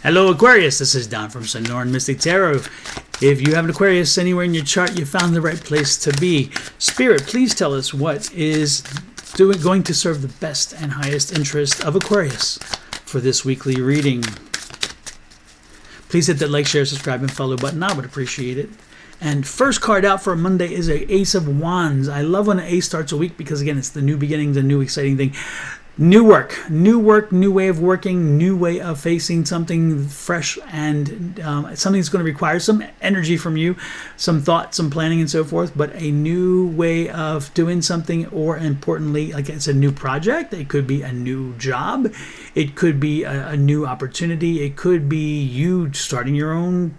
Hello Aquarius, this is Don from Sonoran Mystic Tarot. If you have an Aquarius anywhere in your chart, you found the right place to be. Spirit, please tell us what is going to serve the best and highest interest of Aquarius for this weekly reading. Please hit that like, share, subscribe, and follow button. I would appreciate it. And first card out for Monday is an Ace of Wands. I love when an Ace starts a week because, again, it's the new beginnings, a new exciting thing. New work, new way of working, new way of facing something fresh, and something that's going to require some energy from you, some thought, some planning, and so forth, but a new way of doing something, or importantly, like it's a new project. It could be a new job. It could be a new opportunity. It could be you starting your own,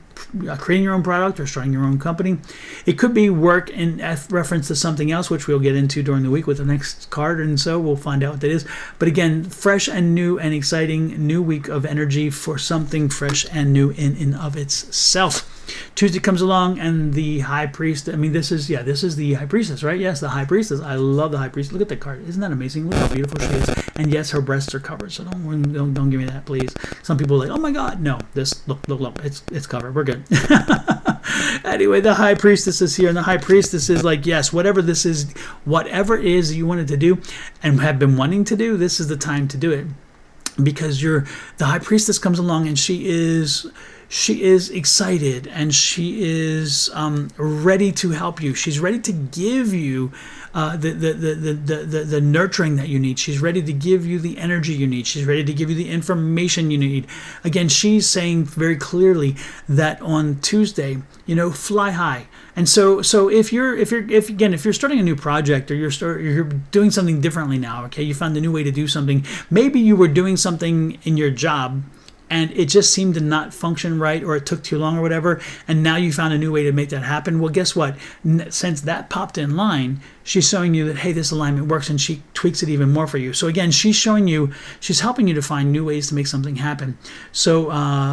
creating your own product or starting your own company. It could be work in reference to something else, which we'll get into during the week with the next card, and so we'll find out what that is. But again, fresh and new and exciting new week of energy for something fresh and new in and of itself. Tuesday comes along, and the High Priest. I mean, this is the High Priestess, right? Yes, the High Priestess. I love the High Priestess. Look at that card. Isn't that amazing? Look how beautiful she is. And yes, her breasts are covered. So don't give me that, please. Some people are like, oh my God, no. This look. It's covered. We're good. Anyway, the High Priestess is here, and the High Priestess is like, yes, whatever this is, whatever it is you wanted to do and have been wanting to do, this is the time to do it, because the High Priestess comes along, and she is excited, and she is ready to help you. She's ready to give you the nurturing that you need. She's ready to give you the energy you need. She's ready to give you the information you need. Again, she's saying very clearly that on Tuesday, fly high. And so if you're starting a new project, or you're doing something differently now, okay, you found a new way to do something. Maybe you were doing something in your job, and it just seemed to not function right, or it took too long or whatever, and now you found a new way to make that happen. Well, guess what? Since that popped in line, she's showing you that, hey, this alignment works, and she tweaks it even more for you. So again, she's helping you to find new ways to make something happen. So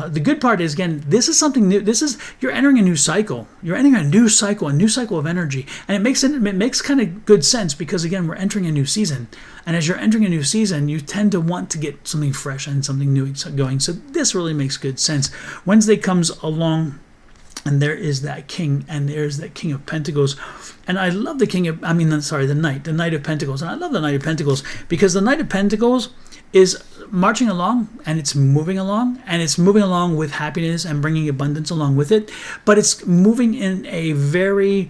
the good part is, again, this is something new. You're entering a new cycle. You're entering a new cycle of energy. And it makes kind of good sense, because again, we're entering a new season. And as you're entering a new season, you tend to want to get something fresh and something new going. So this really makes good sense. Wednesday comes along, and there is that king, and there's that King of Pentacles. And I love the Knight of Pentacles. And I love the Knight of Pentacles, because the Knight of Pentacles is marching along, and it's moving along, with happiness and bringing abundance along with it. But it's moving in a very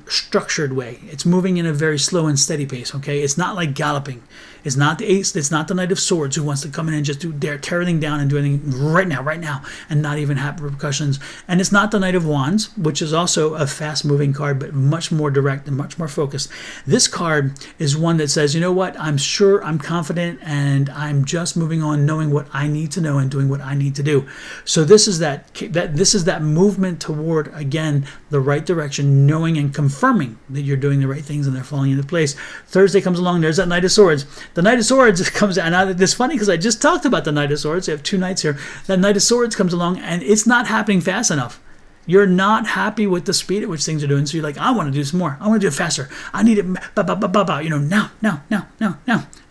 structured way. It's moving in a very slow and steady pace. Okay, it's not like galloping. It's not the Ace. It's not the Knight of Swords who wants to come in and just tear everything down and do anything right now, and not even have repercussions. And it's not the Knight of Wands, which is also a fast-moving card, but much more direct and much more focused. This card is one that says, you know what? I'm sure, I'm confident, and I'm just moving on, knowing what I need to know and doing what I need to do. So this is that movement toward, again, the right direction, knowing and confirming that you're doing the right things and they're falling into place. Thursday comes along. There's that Knight of Swords. The Knight of Swords comes out. Now, it's funny because I just talked about the Knight of Swords. I have two knights here. That Knight of Swords comes along, and it's not happening fast enough. You're not happy with the speed at which things are doing. So you're like, I want to do some more. I want to do it faster. I need it now.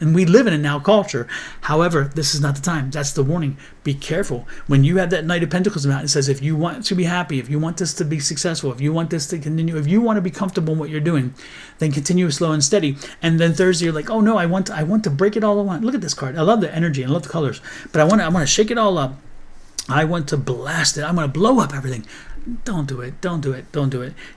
And we live in a now culture. However, this is not the time. That's the warning. Be careful. When you have that Knight of Pentacles out, it says, if you want to be happy, if you want this to be successful, if you want this to continue, if you want to be comfortable in what you're doing, then continue slow and steady. And then Thursday, you're like, oh no, I want to break it all at once. Look at this card. I love the energy. I love the colors. But I want to shake it all up. I want to blast it. I want to blow up everything. Don't do it.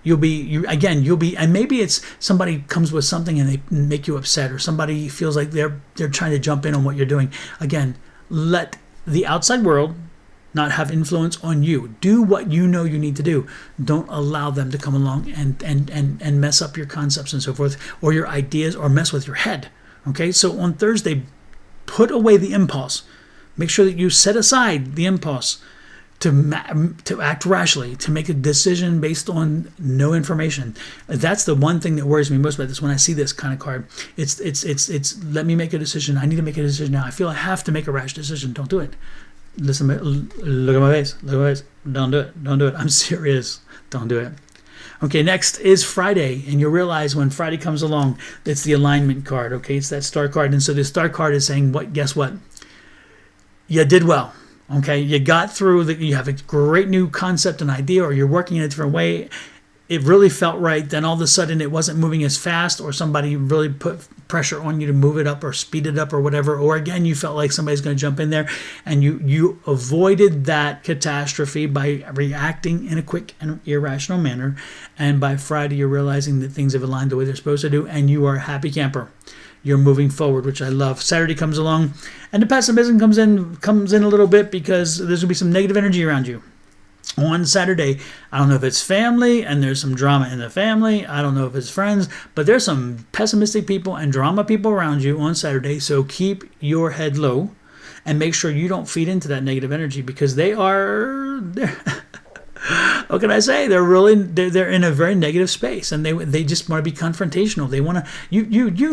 You'll be, and maybe it's somebody comes with something and they make you upset, or somebody feels like they're trying to jump in on what you're doing. Again, let the outside world not have influence on you. Do what you know you need to do. Don't allow them to come along and mess up your concepts and so forth, or your ideas, or mess with your head. Okay, so on Thursday, put away the impulse. Make sure that you set aside the impulse to act rashly, to make a decision based on no information. That's the one thing that worries me most about this. When I see this kind of card, it's let me make a decision. I need to make a decision now. I feel I have to make a rash decision. Don't do it. Listen, look at my face. Don't do it. I'm serious. Don't do it. Okay, next is Friday, and you'll realize when Friday comes along, it's the alignment card. Okay, it's that star card, and so the star card is saying, guess what? You did well. Okay, you got through you have a great new concept and idea, or you're working in a different way. It really felt right. Then all of a sudden it wasn't moving as fast, or somebody really put pressure on you to move it up or speed it up or whatever. Or again, you felt like somebody's going to jump in there, and you avoided that catastrophe by reacting in a quick and irrational manner. And by Friday, you're realizing that things have aligned the way they're supposed to do, and you are a happy camper. You're moving forward, which I love. Saturday comes along, and the pessimism comes in a little bit, because there's going to be some negative energy around you. On Saturday, I don't know if it's family and there's some drama in the family. I don't know if it's friends, but there's some pessimistic people and drama people around you on Saturday. So keep your head low and make sure you don't feed into that negative energy, because they're what can I say? They're in a very negative space, and they just want to be confrontational. They want to you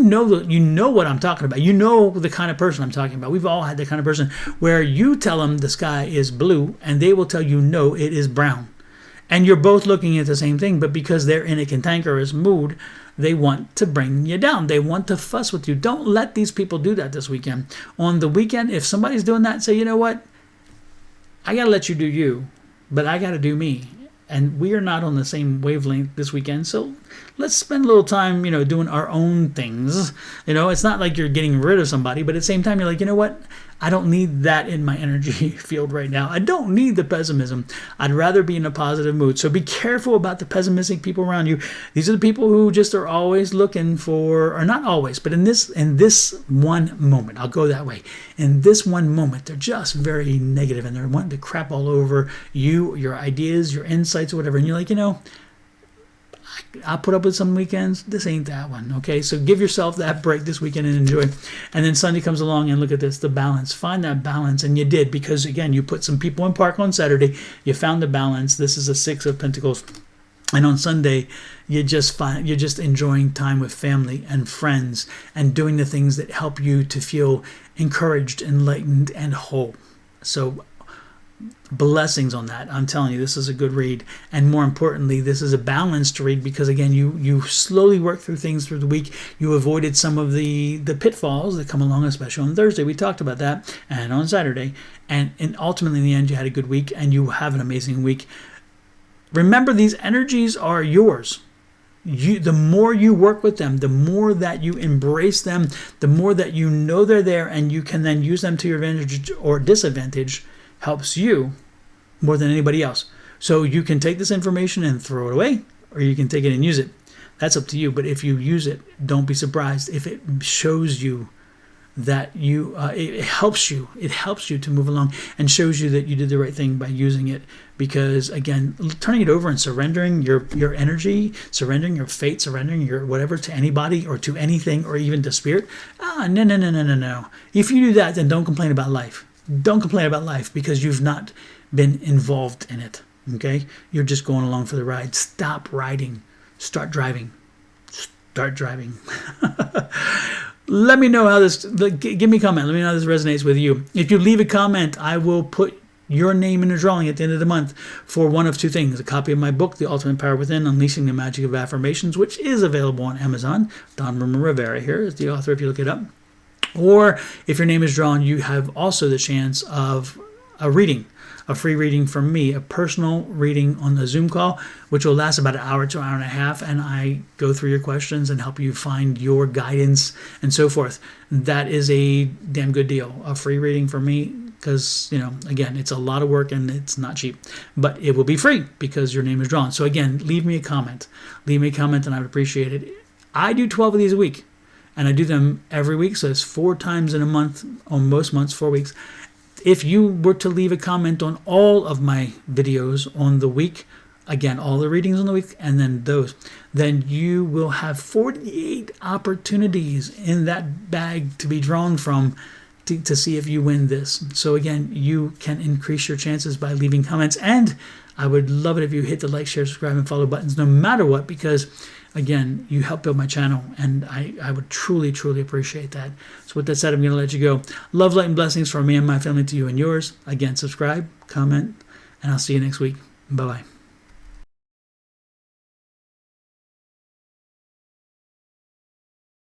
know what I'm talking about. You know the kind of person I'm talking about. We've all had the kind of person where you tell them the sky is blue, and they will tell you no, it is brown, and you're both looking at the same thing. But because they're in a cantankerous mood, they want to bring you down. They want to fuss with you. Don't let these people do that this weekend. On the weekend, if somebody's doing that, say, you know what? I got to let you do you, but I got to do me. And we are not on the same wavelength this weekend. So let's spend a little time, doing our own things. It's not like you're getting rid of somebody, but at the same time, you're like, you know what? I don't need that in my energy field right now. I don't need the pessimism. I'd rather be in a positive mood. So be careful about the pessimistic people around you. These are the people who just are always looking for, or not always, but in this one moment, I'll go that way. In this one moment, they're just very negative, and they're wanting to crap all over you, your ideas, your insights, or whatever. And you're like, I'll put up with some weekends. This ain't that one, okay? So give yourself that break this weekend and enjoy. And then Sunday comes along, and look at this, the balance. Find that balance, and you did, because, again, you put some people in park on Saturday. You found the balance. This is a 6 of Pentacles. And on Sunday, you're just enjoying time with family and friends and doing the things that help you to feel encouraged, enlightened, and whole. So blessings on that. I'm telling you, this is a good read. And more importantly, this is a balanced read, because again, you slowly work through things through the week. You avoided some of the pitfalls that come along, especially on Thursday. We talked about that, and on Saturday. And ultimately, in the end, you had a good week, and you have an amazing week. Remember, these energies are yours. The more you work with them, the more that you embrace them, the more that you know they're there, and you can then use them to your advantage or disadvantage, helps you more than anybody else. So you can take this information and throw it away, or you can take it and use it. That's up to you. But if you use it, don't be surprised if it shows you that it helps you. It helps you to move along and shows you that you did the right thing by using it. Because again, turning it over and surrendering your energy, surrendering your fate, surrendering your whatever to anybody or to anything or even to spirit. No. If you do that, then don't complain about life. Don't complain about life, because you've not been involved in it. Okay? You're just going along for the ride. Stop riding. Start driving. Start driving. Let me know how this, give me a comment. Let me know how this resonates with you. If you leave a comment, I will put your name in a drawing at the end of the month for one of two things: a copy of my book, The Ultimate Power Within, Unleashing the Magic of Affirmations, which is available on Amazon. Don Rivera here is the author, if you look it up. Or if your name is drawn, you have also the chance of a reading, a free reading from me, a personal reading on the Zoom call, which will last about an hour to an hour and a half, and I go through your questions and help you find your guidance and so forth. That is a damn good deal, a free reading from me, because, again, it's a lot of work and it's not cheap, but it will be free because your name is drawn. So again, leave me a comment. Leave me a comment, and I would appreciate it. I do 12 of these a week. And I do them every week, so it's 4 times in a month, on most months, 4 weeks. If you were to leave a comment on all of my videos on the week, again, all the readings on the week, and then those, then you will have 48 opportunities in that bag to be drawn from to see if you win this. So again, you can increase your chances by leaving comments, and I would love it if you hit the like, share, subscribe, and follow buttons no matter what, because again, you help build my channel, and I would truly, truly appreciate that. So with that said, I'm going to let you go. Love, light, and blessings from me and my family to you and yours. Again, subscribe, comment, and I'll see you next week. Bye-bye.